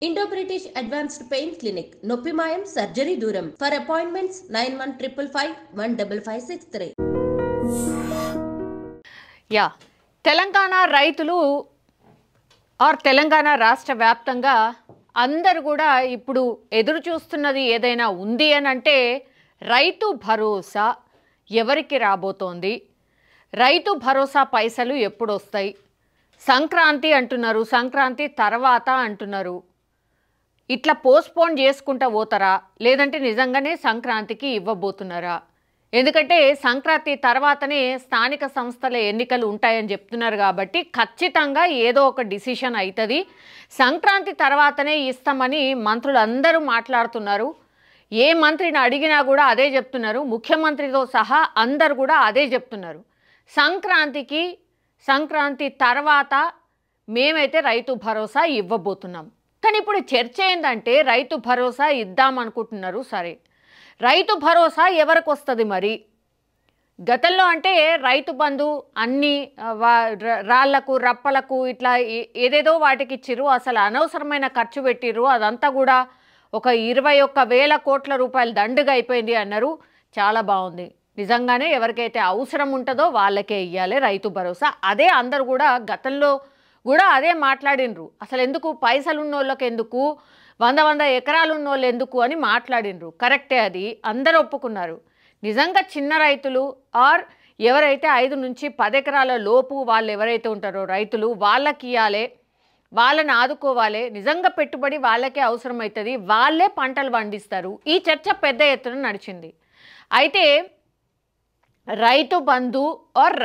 Indo-British Advanced Pain Clinic, Noppimayam Surgery Duram. For appointments 9155515563. Telangana రైతులు తెలంగాణ రాష్ట్ర వ్యాప్తంగా అందరూ కూడా ఇప్పుడు ఎదురు చూస్తున్నది ఏదైనా ఉంది అని అంటే రైతు భరోసా ఎవరికి రాబోతోంది, రైతు భరోసా పైసలు ఎప్పుడు వస్తాయి, సంక్రాంతి అంటున్నారు, సంక్రాంతి తర్వాత అంటున్నారు. ఇట్లా పోస్ట్పోన్ చేసుకుంటా పోతారా లేదంటే నిజంగానే సంక్రాంతికి ఇవ్వబోతున్నారా? ఎందుకంటే సంక్రాంతి తర్వాతనే స్థానిక సంస్థల ఎన్నికలు ఉంటాయని చెప్తున్నారు కాబట్టి ఖచ్చితంగా ఏదో ఒక డిసిషన్ అవుతుంది. సంక్రాంతి తర్వాతనే ఇస్తామని మంత్రులు అందరూ మాట్లాడుతున్నారు. ఏ మంత్రిని అడిగినా కూడా అదే చెప్తున్నారు. ముఖ్యమంత్రితో సహా అందరు కూడా అదే చెప్తున్నారు. సంక్రాంతి తర్వాత మేమైతే రైతు భరోసా ఇవ్వబోతున్నాం. కానీ ఇప్పుడు చర్చ ఏంటంటే రైతు భరోసా ఇద్దామనుకుంటున్నారు. సరే, రైతు భరోసా ఎవరికి వస్తుంది మరి? గతంలో అంటే రైతు బంధు అన్ని రాళ్లకు రప్పలకు ఇట్లా ఏదేదో వాటికి ఇచ్చిర్రు, అసలు అనవసరమైన ఖర్చు పెట్టిర్రు. అదంతా కూడా ఒక 21,000 కోట్ల రూపాయలు దండుగా అయిపోయింది అన్నారు. చాలా బాగుంది. నిజంగానే ఎవరికైతే అవసరం ఉంటుందో వాళ్ళకే ఇవ్వాలి రైతు భరోసా. అదే అందరు కూడా గతంలో కూడా అదే మాట్లాడినరు. అసలు ఎందుకు పైసలు ఉన్నోళ్ళకి ఎందుకు, 100 ఎకరాలు ఉన్నోళ్ళు ఎందుకు అని మాట్లాడినరు. కరెక్టే, అది అందరూ ఒప్పుకున్నారు. నిజంగా చిన్న రైతులు ఎవరైతే 5 నుంచి 10 ఎకరాల లోపు వాళ్ళు ఎవరైతే ఉంటారో రైతులు వాళ్ళకి ఇవ్వాలి, వాళ్ళని ఆదుకోవాలి. నిజంగా పెట్టుబడి వాళ్ళకే అవసరమవుతుంది, వాళ్ళే పంటలు పండిస్తారు. ఈ చర్చ పెద్ద ఎత్తున నడిచింది. అయితే రైతు బంధు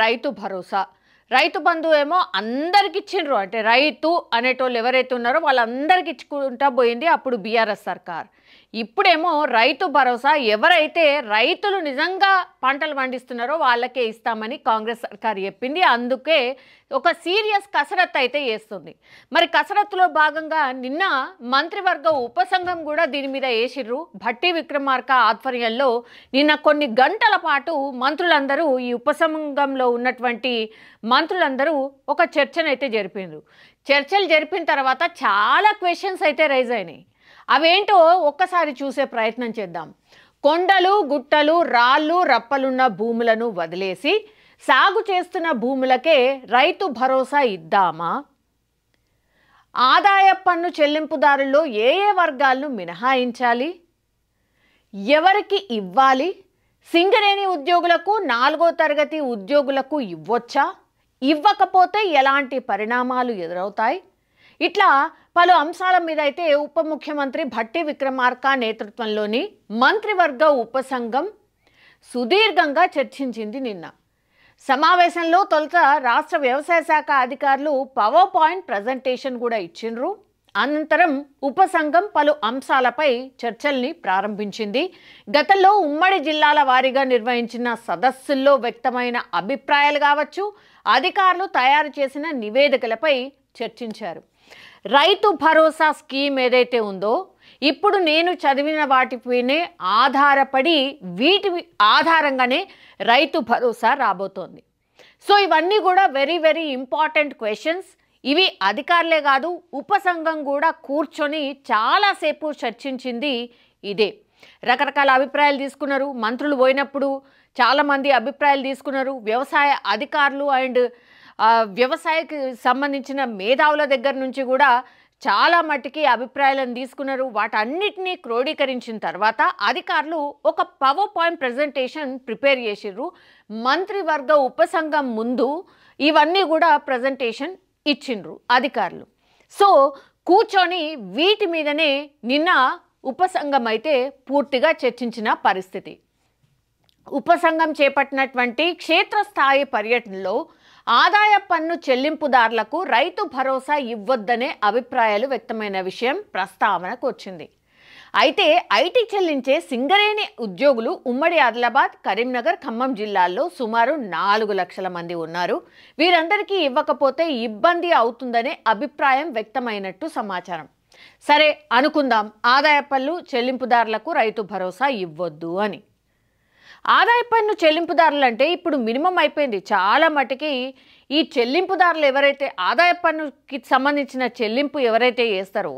రైతు భరోసా, రైతు బంధు ఏమో అందరికి ఇచ్చిండ్రు. అంటే రైతు అనేటోళ్ళు ఎవరైతే ఉన్నారో వాళ్ళందరికి ఇచ్చుకుంటా పోయింది అప్పుడు బీఆర్ఎస్ సర్కార్. ఇప్పుడేమో రైతు భరోసా ఎవరైతే రైతులు నిజంగా పంటలు పండిస్తున్నారో వాళ్ళకే ఇస్తామని కాంగ్రెస్ సర్కార్ చెప్పింది. అందుకే ఒక సీరియస్ కసరత్తు అయితే చేస్తుంది. మరి కసరత్తులో భాగంగా నిన్న మంత్రివర్గ ఉపసంఘం కూడా దీని మీద వేసిర్రు. భట్టి విక్రమార్క ఆధ్వర్యంలో నిన్న కొన్ని గంటల పాటు మంత్రులందరూ, ఈ ఉపసంఘంలో ఉన్నటువంటి మంత్రులందరూ ఒక చర్చనైతే జరిపిండ్రు. చర్చలు జరిపిన తర్వాత చాలా క్వశ్చన్స్ అయితే రైజ్ అయినాయి. అవేంటో ఒక్కసారి చూసే ప్రయత్నం చేద్దాం. కొండలు గుట్టలు రాళ్ళు రప్పలున్న భూములను వదిలేసి సాగు చేస్తున్న భూములకే రైతు భరోసా ఇద్దామా? ఆదాయ పన్ను చెల్లింపుదారుల్లో ఏ వర్గాలను మినహాయించాలి? ఎవరికి ఇవ్వాలి? సింగరేణి ఉద్యోగులకు 4వ తరగతి ఉద్యోగులకు ఇవ్వొచ్చా? ఇవ్వకపోతే ఎలాంటి పరిణామాలు ఎదురవుతాయి? ఇట్లా పలు అంశాల మీద అయితే ఉప ముఖ్యమంత్రి భట్టి విక్రమార్క నేతృత్వంలోని మంత్రివర్గ ఉపసంఘం సుదీర్ఘంగా చర్చించింది. నిన్న సమావేశంలో తొలుత రాష్ట్ర వ్యవసాయ శాఖ అధికారులు పవర్ పాయింట్ ప్రజెంటేషన్ కూడా ఇచ్చిండ్రు. అనంతరం ఉపసంఘం పలు అంశాలపై చర్చల్ని ప్రారంభించింది. గతంలో ఉమ్మడి జిల్లాల వారీగా నిర్వహించిన సదస్సుల్లో వ్యక్తమైన అభిప్రాయాలు కావచ్చు, అధికారులు తయారు చేసిన నివేదికలపై చర్చించారు. రైతు భరోసా స్కీమ్ ఏదైతే ఉందో ఇప్పుడు నేను చదివిన వాటిపైనే ఆధారపడి వీటి ఆధారంగానే రైతు భరోసా రాబోతోంది. సో ఇవన్నీ కూడా వెరీ వెరీ ఇంపార్టెంట్ క్వశ్చన్స్. ఇవి అధికారులే కాదు, ఉపసంఘం కూడా కూర్చొని చాలాసేపు చర్చించింది ఇదే. రకరకాల అభిప్రాయాలు తీసుకున్నారు. మంత్రులు పోయినప్పుడు చాలామంది అభిప్రాయాలు తీసుకున్నారు. వ్యవసాయ అధికారులు అండ్ వ్యవసాయకి సంబంధించిన మేధావుల దగ్గర నుంచి కూడా చాలా మట్టుకి అభిప్రాయాలను తీసుకున్నారు. వాటన్నిటినీ క్రోడీకరించిన తర్వాత అధికారులు ఒక పవర్ పాయింట్ ప్రజెంటేషన్ ప్రిపేర్ చేసిర్రు. మంత్రివర్గ ఉపసంఘం ముందు ఇవన్నీ కూడా ప్రజెంటేషన్ ఇచ్చిండ్రు అధికారులు. సో కూర్చొని వీటి మీదనే నిన్న ఉపసంఘం అయితే పూర్తిగా చర్చించిన పరిస్థితి. ఉపసంఘం చేపట్టినటువంటి క్షేత్రస్థాయి పర్యటనలో ఆదాయ పన్ను చెల్లింపుదారులకు రైతు భరోసా ఇవ్వొద్దనే అభిప్రాయాలు వ్యక్తమైన విషయం ప్రస్తావనకు వచ్చింది. అయితే ఐటీ చెల్లించే సింగరేణి ఉద్యోగులు ఉమ్మడి ఆదిలాబాద్, కరీంనగర్, ఖమ్మం జిల్లాల్లో సుమారు 4 లక్షల మంది ఉన్నారు. వీరందరికీ ఇవ్వకపోతే ఇబ్బంది అవుతుందనే అభిప్రాయం వ్యక్తమైనట్టు సమాచారం. సరే అనుకుందాం, ఆదాయ పన్ను చెల్లింపుదారులకు రైతు భరోసా ఇవ్వొద్దు అని. ఆదాయ పన్ను చెల్లింపుదారులు అంటే ఇప్పుడు మినిమం అయిపోయింది. చాలా మటుకి ఈ చెల్లింపుదారులు ఎవరైతే ఆదాయ పన్నుకి సంబంధించిన చెల్లింపు ఎవరైతే చేస్తారో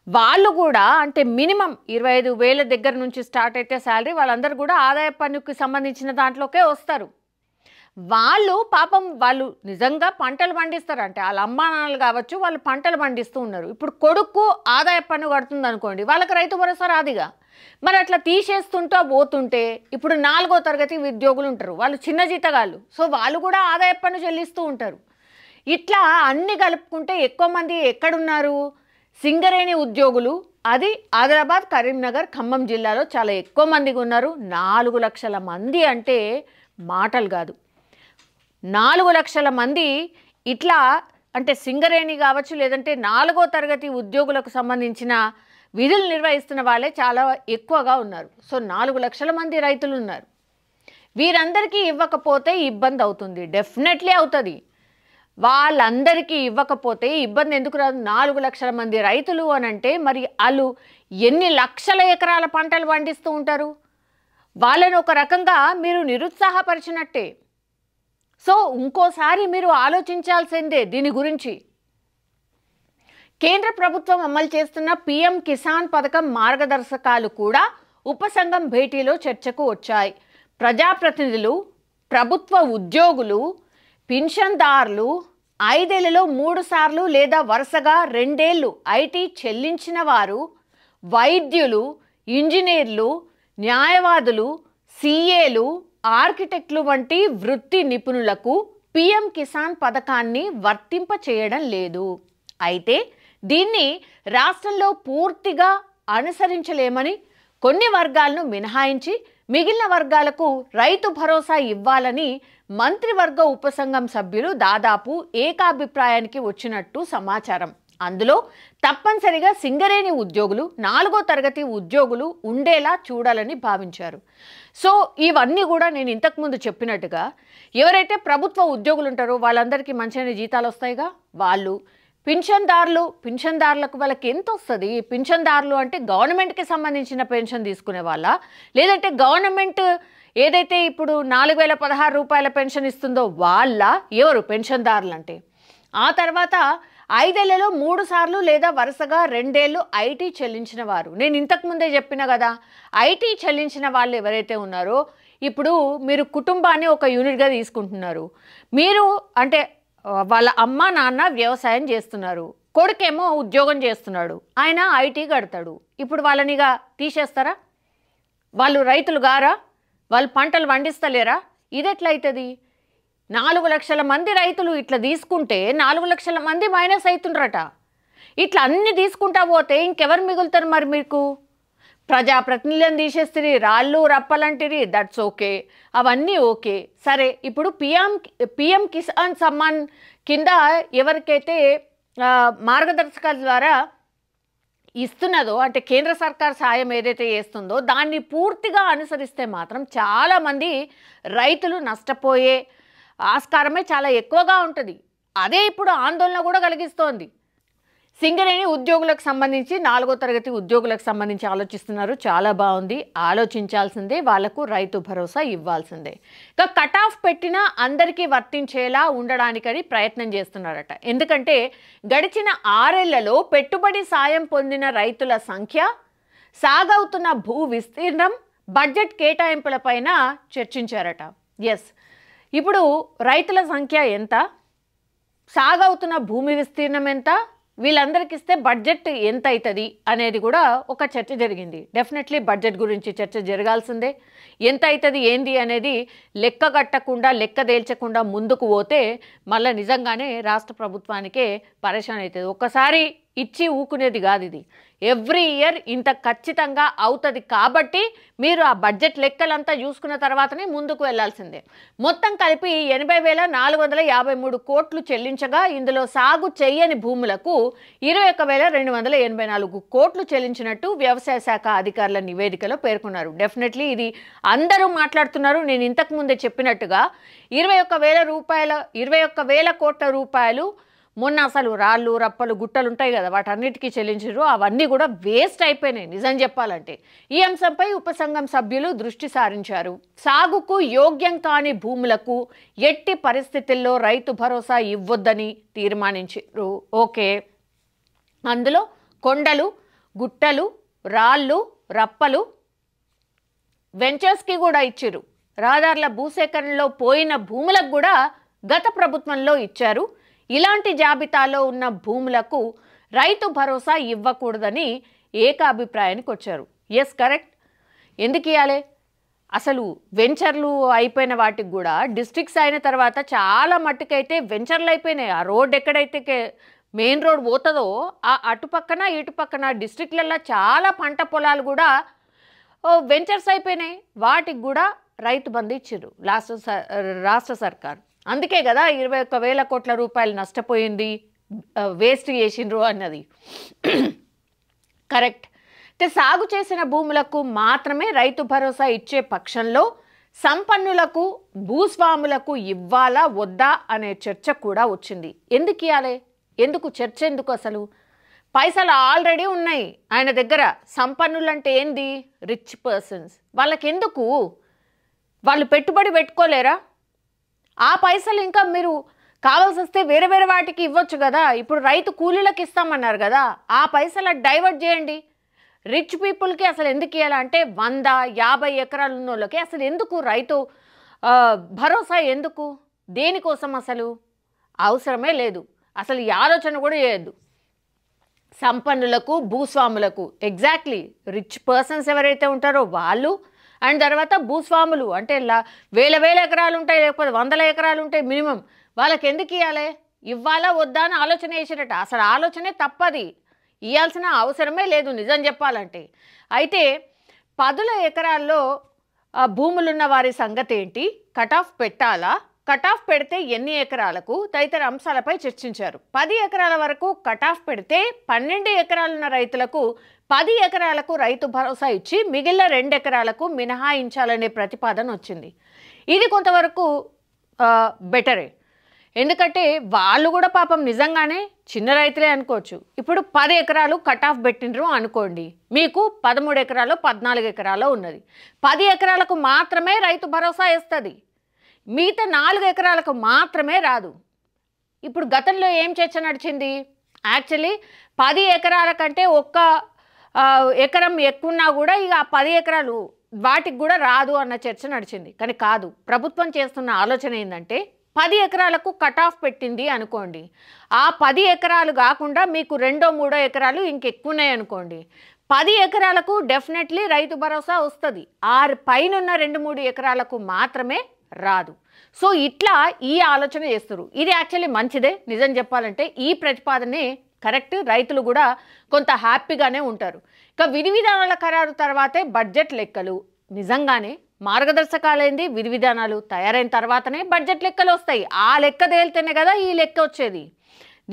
వాళ్ళు కూడా అంటే మినిమం 25,000 దగ్గర నుంచి స్టార్ట్ అయితే శాలరీ వాళ్ళందరూ కూడా ఆదాయ పన్నుకి సంబంధించిన దాంట్లోకే వస్తారు. వాళ్ళు పాపం వాళ్ళు నిజంగా పంటలు పండిస్తారు, అంటే వాళ్ళ అమ్మా నాన్నలు కావచ్చు, వాళ్ళు పంటలు పండిస్తూ ఉన్నారు. ఇప్పుడు కొడుకు ఆదాయ పన్ను కడుతుంది అనుకోండి, వాళ్ళకి రైతు భరోసా రాదుగా. మరి అట్లా తీసేస్తుంటూ పోతుంటే ఇప్పుడు 4వ తరగతి ఉద్యోగులు ఉంటారు, వాళ్ళు చిన్న జీతగాళ్ళు, సో వాళ్ళు కూడా ఆదాయ పన్ను చెల్లిస్తూ ఉంటారు. ఇట్లా అన్ని కలుపుకుంటే ఎక్కువ మంది ఎక్కడున్నారు? సింగరేణి ఉద్యోగులు, అది ఆదిలాబాద్, కరీంనగర్, ఖమ్మం జిల్లాలో చాలా ఎక్కువ మందికి ఉన్నారు. 4 లక్షల మంది అంటే మాటలు కాదు. 4 లక్షల మంది ఇట్లా అంటే సింగరేణి కావచ్చు, లేదంటే 4వ తరగతి ఉద్యోగులకు సంబంధించిన విధులు నిర్వహిస్తున్న వాళ్ళే చాలా ఎక్కువగా ఉన్నారు. సో 4 లక్షల మంది రైతులు ఉన్నారు. వీరందరికీ ఇవ్వకపోతే ఇబ్బంది అవుతుంది, డెఫినెట్లీ అవుతుంది. వాళ్ళందరికీ ఇవ్వకపోతే ఇబ్బంది ఎందుకు రాదు? 4 లక్షల మంది రైతులు అని అంటే మరి వాళ్ళు ఎన్ని లక్షల ఎకరాల పంటలు పండిస్తూ ఉంటారు? వాళ్ళని ఒక రకంగా మీరు నిరుత్సాహపరిచినట్టే. సో ఇంకోసారి మీరు ఆలోచించాల్సిందే దీని గురించి. కేంద్ర ప్రభుత్వం అమలు చేస్తున్న పీఎం కిసాన్ పథకం మార్గదర్శకాలు కూడా ఉపసంఘం భేటీలో చర్చకు వచ్చాయి. ప్రజాప్రతినిధులు, ప్రభుత్వ ఉద్యోగులు, పింఛన్దారులు 5 ఏళ్లలో 3 సార్లు లేదా వరుసగా 2 ఏళ్లు ఐటీ చెల్లించిన వారు, వైద్యులు, ఇంజనీర్లు, న్యాయవాదులు, సీఏలు, ఆర్కిటెక్టులు వంటి వృత్తి నిపుణులకు పీఎం కిసాన్ పథకాన్ని వర్తింపచేయడం లేదు. అయితే దీన్ని రాష్ట్రంలో పూర్తిగా అనుసరించలేమని, కొన్ని వర్గాలను మినహాయించి మిగిలిన వర్గాలకు రైతు భరోసా ఇవ్వాలని మంత్రివర్గ ఉపసంఘం సభ్యులు దాదాపు ఏకాభిప్రాయానికి వచ్చినట్టు సమాచారం. అందులో తప్పనిసరిగా సింగరేణి ఉద్యోగులు, 4వ తరగతి ఉద్యోగులు ఉండేలా చూడాలని భావించారు. సో ఇవన్నీ కూడా నేను ఇంతకుముందు చెప్పినట్టుగా ఎవరైతే ప్రభుత్వ ఉద్యోగులు ఉంటారో వాళ్ళందరికీ మంచి జీతాలు వస్తాయిగా. వాళ్ళు పింఛన్దారులకు వాళ్ళకి ఎంత వస్తుంది? పింఛన్దారులు అంటే గవర్నమెంట్కి సంబంధించిన పెన్షన్ తీసుకునే వాళ్ళ, లేదంటే గవర్నమెంట్ ఏదైతే ఇప్పుడు 4,016 రూపాయల పెన్షన్ ఇస్తుందో వాళ్ళ, ఎవరు పెన్షన్దారులు అంటే? ఆ తర్వాత 5 ఏళ్లలో 3 సార్లు లేదా వరుసగా 2 ఏళ్లు ఐటీ చెల్లించిన వారు. నేను ఇంతకుముందే చెప్పిన కదా, ఐటీ చెల్లించిన వాళ్ళు ఎవరైతే ఉన్నారో ఇప్పుడు మీరు కుటుంబాన్ని ఒక యూనిట్గా తీసుకుంటున్నారు. మీరు అంటే వాళ్ళ అమ్మ నాన్న వ్యవసాయం చేస్తున్నారు, కొడుకేమో ఉద్యోగం చేస్తున్నాడు, ఆయన ఐటీ కడతాడు. ఇప్పుడు వాళ్ళనిగా తీసేస్తారా? వాళ్ళు రైతులు గారా? వాళ్ళు పంటలు పండిస్తలేరా? ఇది ఎట్లయితుంది? 4 లక్షల మంది రైతులు ఇట్లా తీసుకుంటే 4 లక్షల మంది మైనస్ అవుతుండ్రట. ఇట్లా అన్ని తీసుకుంటా పోతే ఇంకెవరు మిగులుతారు? మరి మీకు ప్రజాప్రతినిధులను తీసేస్తుంది, రాళ్ళు రప్పలంటిరి, దట్స్ ఓకే, అవన్నీ ఓకే. సరే, ఇప్పుడు పిఎం కిసాన్ సమ్మాన్ కింద ఎవరికైతే మార్గదర్శకాల ద్వారా ఇస్తున్నదో, అంటే కేంద్ర సర్కార్ సాయం ఏదైతే చేస్తుందో దాన్ని పూర్తిగా అనుసరిస్తే మాత్రం చాలామంది రైతులు నష్టపోయే ఆస్కారమే చాలా ఎక్కువగా ఉంటుంది. అదే ఇప్పుడు ఆందోళన కూడా కలిగిస్తోంది. సింగరేణి ఉద్యోగులకు సంబంధించి 4వ తరగతి ఉద్యోగులకు సంబంధించి ఆలోచిస్తున్నారు, చాలా బాగుంది. ఆలోచించాల్సిందే, వాళ్లకు రైతు భరోసా ఇవ్వాల్సిందే. ఇక కట్ ఆఫ్ పెట్టినా అందరికీ వర్తించేలా ఉండడానికని ప్రయత్నం చేస్తున్నారట. ఎందుకంటే గడిచిన 6 ఏళ్లలో పెట్టుబడి సాయం పొందిన రైతుల సంఖ్య, సాగవుతున్న భూ విస్తీర్ణం, బడ్జెట్ కేటాయింపులపైన చర్చించారట. ఎస్, ఇప్పుడు రైతుల సంఖ్య ఎంత, సాగవుతున్న భూమి విస్తీర్ణం ఎంత, వీళ్ళందరికీ ఇస్తే బడ్జెట్ ఎంత అవుతుంది అనేది కూడా ఒక చర్చ జరిగింది. డెఫినెట్లీ బడ్జెట్ గురించి చర్చ జరగాల్సిందే. ఎంత అవుతుంది ఏంది అనేది లెక్క కట్టకుండా, లెక్క తేల్చకుండా ముందుకు పోతే మళ్ళీ నిజంగానే రాష్ట్ర ప్రభుత్వానికే పరేషాన్ అవుతుంది. ఒక్కసారి ఇచ్చి ఊకునేది కాదు ఇది. ఎవ్రీ ఇయర్ ఇంత ఖచ్చితంగా అవుతుంది. కాబట్టి మీరు ఆ బడ్జెట్ లెక్కలంతా చూసుకున్న తర్వాతనే ముందుకు వెళ్లాల్సిందే. మొత్తం కలిపి 80,453 కోట్లు చెల్లించగా ఇందులో సాగు చేయని భూములకు 21,284 కోట్లు చెల్లించినట్టు వ్యవసాయ శాఖ అధికారుల నివేదికలో పేర్కొన్నారు. డెఫినెట్లీ ఇది అందరూ మాట్లాడుతున్నారు. నేను ఇంతకు ముందే చెప్పినట్టుగా 21,000 కోట్ల రూపాయలు మొన్న అసలు రాళ్ళు రప్పలు గుట్టలు ఉంటాయి కదా, వాటన్నిటికీ చెల్లించారు. అవన్నీ కూడా వేస్ట్ అయిపోయినాయి నిజం చెప్పాలంటే. ఈ అంశంపై ఉపసంఘం సభ్యులు దృష్టి సారించారు. సాగుకు యోగ్యం కాని భూములకు ఎట్టి పరిస్థితుల్లో రైతు భరోసా ఇవ్వొద్దని తీర్మానించారు. ఓకే, అందులో కొండలు, గుట్టలు, రాళ్ళు, రప్పలు వెంచర్స్కి కూడా ఇచ్చారు. రహదారుల భూసేకరణలో పోయిన భూములకు కూడా గత ప్రభుత్వంలో ఇచ్చారు. ఇలాంటి జాబితాలో ఉన్న భూములకు రైతు భరోసా ఇవ్వకూడదని ఏకాభిప్రాయానికి వచ్చారు. Yes, correct. ఎందుకు ఇవ్వాలి? అసలు వెంచర్లు అయిపోయిన వాటికి కూడా డిస్ట్రిక్ట్స్ అయిన తర్వాత చాలా మట్టుకైతే వెంచర్లు అయిపోయినాయి. ఆ రోడ్ ఎక్కడైతే మెయిన్ రోడ్ పోతుందో ఆ అటుపక్కన ఇటుపక్కన డిస్ట్రిక్ట్లలో చాలా పంట పొలాలు కూడా వెంచర్స్ అయిపోయినాయి. వాటికి కూడా రైతు బంధు ఇచ్చారు రాష్ట్ర సర్కారు. అందుకే కదా 21,000 కోట్ల రూపాయలు నష్టపోయింది, వేస్ట్ చేసిండ్రు అన్నది. కరెక్ట్. సాగు చేసిన భూములకు మాత్రమే రైతు భరోసా ఇచ్చే పక్షంలో సంపన్నులకు, భూస్వాములకు ఇవ్వాలా వద్దా అనే చర్చ కూడా వచ్చింది. ఎందుకు ఇవ్వాలి? ఎందుకు చర్చ? ఎందుకు అసలు? పైసలు ఆల్రెడీ ఉన్నాయి ఆయన దగ్గర. సంపన్నులు అంటే ఏంది? Rich persons. వాళ్ళకెందుకు? వాళ్ళు పెట్టుబడి పెట్టుకోలేరా? ఆ పైసలు ఇంకా మీరు కావాల్సి వస్తే వేరే వేరే వాటికి ఇవ్వచ్చు కదా. ఇప్పుడు రైతు కూలీలకు ఇస్తామన్నారు కదా, ఆ పైసలు డైవర్ట్ చేయండి. రిచ్ పీపుల్కి అసలు ఎందుకు ఇవ్వాలంటే 100-50 ఎకరాలు ఉన్న వాళ్ళకి అసలు ఎందుకు రైతు భరోసా? ఎందుకు? దేనికోసం? అసలు అవసరమే లేదు. అసలు ఈ ఆలోచన కూడా చేయొద్దు. సంపన్నులకు, భూస్వాములకు, ఎగ్జాక్ట్లీ రిచ్ పర్సన్స్ ఎవరైతే ఉంటారో వాళ్ళు, అండ్ తర్వాత భూస్వాములు అంటే వేల ఎకరాలు ఉంటాయి, లేకపోతే 100 ఎకరాలు ఉంటాయి మినిమం, వాళ్ళకి ఎందుకు ఇవ్వాలి? ఇవ్వాలా వద్దా అని ఆలోచన చేసేటట్టు. అసలు ఆలోచనే తప్పది. ఇవ్వాల్సిన అవసరమే లేదు నిజం చెప్పాలంటే. అయితే 10 ఎకరాల్లో భూములున్న వారి సంగతి ఏంటి? కట్ ఆఫ్ పెట్టాలా? కట్ ఆఫ్ పెడితే ఎన్ని ఎకరాలకు? తదితర అంశాలపై చర్చించారు. 10 ఎకరాల వరకు కట్ ఆఫ్ పెడితే 12 ఎకరాలున్న రైతులకు 10 ఎకరాలకు రైతు భరోసా ఇచ్చి మిగిలిన 2 ఎకరాలకు మినహాయించాలనే ప్రతిపాదన వచ్చింది. ఇది కొంతవరకు బెటరే. ఎందుకంటే వాళ్ళు కూడా పాపం నిజంగానే చిన్న రైతులే అనుకోవచ్చు. ఇప్పుడు 10 ఎకరాలు కట్ ఆఫ్ పెట్టిండ్రు అనుకోండి, మీకు 13 ఎకరాలు 14 ఎకరాలు ఉన్నది. 10 ఎకరాలకు మాత్రమే రైతు భరోసా ఇస్తుంది, మిగతా 4 ఎకరాలకు మాత్రమే రాదు. ఇప్పుడు గతంలో ఏం చర్చ నడిచింది? యాక్చువల్లీ 10 ఎకరాల కంటే ఒక్క ఎకరం ఎక్కువన్నా కూడా ఇక 10 ఎకరాలు వాటికి కూడా రాదు అన్న చర్చ నడిచింది. కానీ కాదు, ప్రభుత్వం చేస్తున్న ఆలోచన ఏంటంటే 10 ఎకరాలకు కట్ ఆఫ్ పెట్టింది అనుకోండి, ఆ 10 ఎకరాలు కాకుండా మీకు 2-3 ఎకరాలు ఇంకెక్కువన్నాయి అనుకోండి, 10 ఎకరాలకు డెఫినెట్లీ రైతు భరోసా వస్తుంది. ఆ పైన 2-3 ఎకరాలకు మాత్రమే రాదు. సో ఇట్లా ఈ ఆలోచన చేస్తారు. ఇది యాక్చువల్లీ మంచిదే నిజం చెప్పాలంటే. ఈ ప్రతిపాదనే కరెక్ట్. రైతులు కూడా కొంత హ్యాపీగానే ఉంటారు. ఇక విధి విధానాల ఖరారు తర్వాతే బడ్జెట్ లెక్కలు. నిజంగానే మార్గదర్శకాలైంది విధి విధానాలు తయారైన తర్వాతనే బడ్జెట్ లెక్కలు వస్తాయి. ఆ లెక్క తేలితేనే కదా ఈ లెక్క వచ్చేది.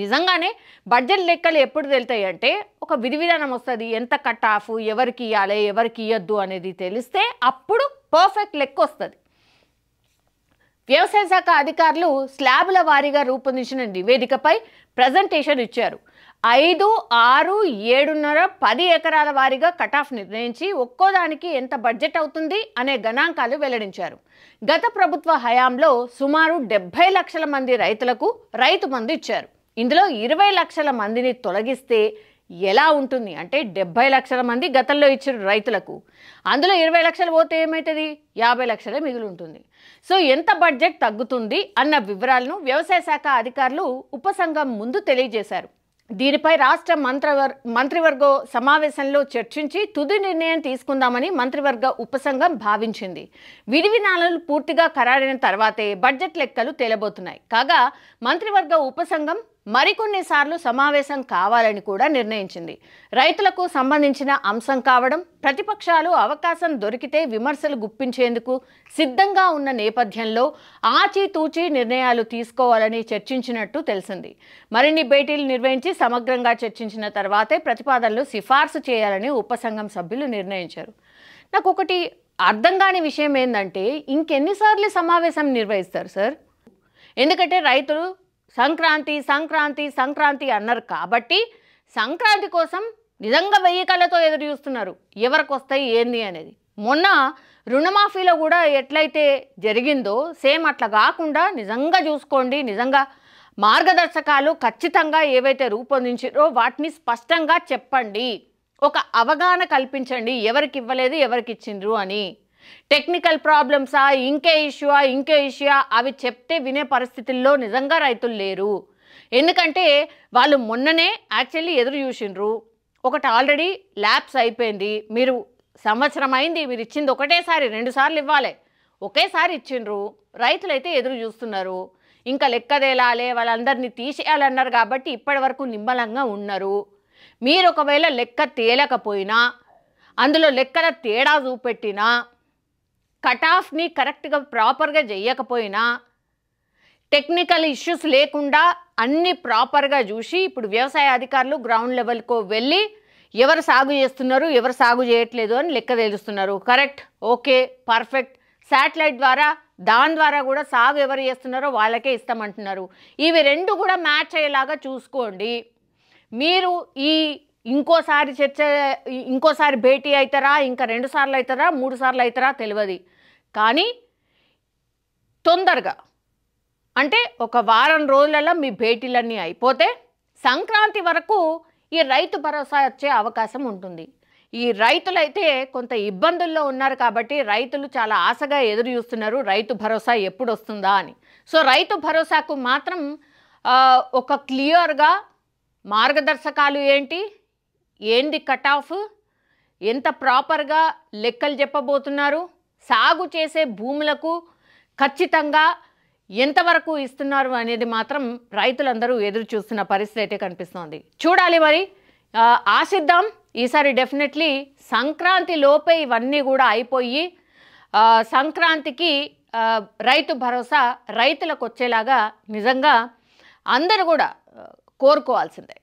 నిజంగానే బడ్జెట్ లెక్కలు ఎప్పుడు తేలుతాయి అంటే ఒక విధి విధానం వస్తుంది, ఎంత కట్ ఆఫ్, ఎవరికి ఇవ్వాలి ఎవరికి ఇవ్వద్దు అనేది తెలిస్తే అప్పుడు పర్ఫెక్ట్ లెక్క వస్తుంది. వ్యవసాయ శాఖ అధికారులు స్లాబుల వారీగా రూపొందించిన నివేదికపై ప్రజెంటేషన్ ఇచ్చారు. 5, 6, 7.5, 10 ఎకరాల వారీగా కట్ ఆఫ్ నిర్ణయించి ఒక్కోదానికి ఎంత బడ్జెట్ అవుతుంది అనే గణాంకాలు వెల్లడించారు. గత ప్రభుత్వ హయాంలో సుమారు 70 లక్షల మంది రైతులకు రైతు బంధు ఇచ్చారు. ఇందులో 20 లక్షల మందిని తొలగిస్తే ఎలా ఉంటుంది అంటే 70 లక్షల మంది గతంలో ఇచ్చిన రైతులకు, అందులో 20 లక్షలు పోతే ఏమవుతుంది? 50 లక్షలే మిగిలి ఉంటుంది. సో ఎంత బడ్జెట్ తగ్గుతుంది అన్న వివరాలను వ్యవసాయ శాఖ అధికారులు ఉపసంఘం ముందు తెలియజేశారు. దీనిపై రాష్ట్ర మంత్రివర్గ సమావేశంలో చర్చించి తుది నిర్ణయం తీసుకుందామని మంత్రివర్గ ఉపసంఘం భావించింది. విధి విధానాలు పూర్తిగా ఖరారైన తర్వాతే బడ్జెట్ లెక్కలు తేలబోతున్నాయి. కాగా మంత్రివర్గ ఉపసంఘం మరికొన్నిసార్లు సమావేశం కావాలని కూడా నిర్ణయించింది. రైతులకు సంబంధించిన అంశం కావడం, ప్రతిపక్షాలు అవకాశం దొరికితే విమర్శలు గుప్పించేందుకు సిద్ధంగా ఉన్న నేపథ్యంలో ఆచితూచి నిర్ణయాలు తీసుకోవాలని చర్చించినట్టు తెలిసింది. మరిన్ని భేటీలు నిర్వహించి సమగ్రంగా చర్చించిన తర్వాతే ప్రతిపాదనలు సిఫార్సు చేయాలని ఉపసంఘం సభ్యులు నిర్ణయించారు. నాకు ఒకటి అర్థం కాని విషయం ఏంటంటే ఇంకెన్నిసార్లు సమావేశం నిర్వహిస్తారు సార్? ఎందుకంటే రైతులు సంక్రాంతి సంక్రాంతి సంక్రాంతి అన్నారు కాబట్టి సంక్రాంతి కోసం నిజంగా 1000 కళ్ళతో ఎదురు చూస్తున్నారు ఎవరికి వస్తాయి ఏంది అనేది. మొన్న రుణమాఫీలో కూడా ఎట్లయితే జరిగిందో సేమ్ అట్లా కాకుండా నిజంగా చూసుకోండి. నిజంగా మార్గదర్శకాలు ఖచ్చితంగా ఏవైతే రూపొందించారో వాటిని స్పష్టంగా చెప్పండి. ఒక అవగాహన కల్పించండి, ఎవరికి ఇవ్వలేదు ఎవరికి ఇచ్చిండ్రు అని. టెక్నికల్ ప్రాబ్లమ్సా, ఇంకే ఇష్యూ అవి చెప్తే వినే పరిస్థితుల్లో నిజంగా రైతులు లేరు. ఎందుకంటే వాళ్ళు మొన్ననే యాక్చువల్లీ ఎదురు చూసిండ్రు. ఒకటి ఆల్రెడీ ల్యాప్స్ అయిపోయింది. మీరు సంవత్సరం అయింది, మీరు ఇచ్చింది ఒకటేసారి, 2 సార్లు ఇవ్వాలి, ఒకేసారి ఇచ్చిండ్రు. రైతులైతే ఎదురు చూస్తున్నారు. ఇంకా లెక్కదేలాలే, వాళ్ళందరినీ తీసేయాలన్నారు కాబట్టి ఇప్పటి వరకు నిమ్మలంగా ఉన్నారు. మీరు ఒకవేళ లెక్క తేలకపోయినా, అందులో లెక్కల తేడా చూపెట్టినా, కట్ ఆఫ్ని కరెక్ట్గా ప్రాపర్గా చేయకపోయినా, టెక్నికల్ ఇష్యూస్ లేకుండా అన్ని ప్రాపర్గా చూసి ఇప్పుడు వ్యవసాయ అధికారులు గ్రౌండ్ లెవెల్కు వెళ్ళి ఎవరు సాగు చేస్తున్నారు ఎవరు సాగు చేయట్లేదు అని లెక్క తెలుస్తున్నారు. Correct, okay, perfect. శాటిలైట్ ద్వారా దాని ద్వారా కూడా సాగు ఎవరు చేస్తున్నారో వాళ్ళకే ఇస్తామంటున్నారు. ఇవి 2 కూడా మ్యాచ్ అయ్యేలాగా చూసుకోండి. మీరు ఈ ఇంకోసారి భేటీ అవుతారా, ఇంకా 2 సార్లు అవుతారా, 3 సార్లు అవుతారా తెలియదు. కానీ తొందరగా అంటే ఒక వారం రోజులలో మీ భేటీలన్నీ అయిపోతే సంక్రాంతి వరకు ఈ రైతు భరోసా వచ్చే అవకాశం ఉంటుంది. ఈ రైతులైతే కొంత ఇబ్బందుల్లో ఉన్నారు కాబట్టి రైతులు చాలా ఆశగా ఎదురు చూస్తున్నారు రైతు భరోసా ఎప్పుడు వస్తుందా అని. సో రైతు భరోసాకు మాత్రం ఒక క్లియర్గా మార్గదర్శకాలు ఏంది కట్ ఆఫ్, ఎంత ప్రాపర్గా లెక్కలు చెప్పబోతున్నారు, సాగు చేసే భూములకు ఖచ్చితంగా ఎంతవరకు ఇస్తున్నారు అనేది మాత్రం రైతులందరూ ఎదురు చూస్తున్న పరిస్థితి అయితే కనిపిస్తోంది. చూడాలి మరి, ఆశిద్దాం. ఈసారి డెఫినెట్లీ సంక్రాంతి లోపే ఇవన్నీ కూడా అయిపోయి సంక్రాంతికి రైతు భరోసా రైతులకు వచ్చేలాగా నిజంగా అందరూ కూడా కోరుకోవాల్సిందే.